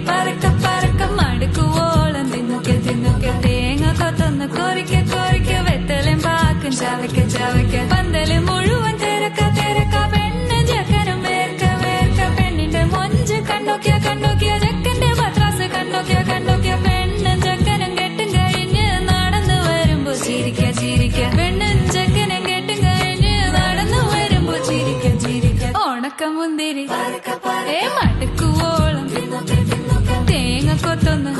പറക്ക പറക്ക മടുക്കുവോളം തിന്നുക്കെ തേങ്ങ കൊത്തൊന്ന് കൊറിക്ക വെത്തലും പാക്കും ചവയ്ക്ക പന്തല് മുഴുവൻ തിരക്ക പെണ്ണ് ചെക്കനും വേർക്ക പെണ്ണിന്റെ മൊഞ്ച് കണ്ടോക്കിയ ചെക്കന്റെ പത്രാസ് കണ്ടോക്കിയ പെണ്ണും ചെക്കനും കെട്ടും കഴിഞ്ഞ് നടന്നു വരുമ്പോ ചിരിക്ക പെണ്ണും ചെക്കനും കെട്ടും കഴിഞ്ഞ് നടന്നു വരുമ്പോ ചിരിക്ക ഉണക്കമുന്തിരി മടുക്കുവോളം തേങ്ങ കൊത്തൊന്ന്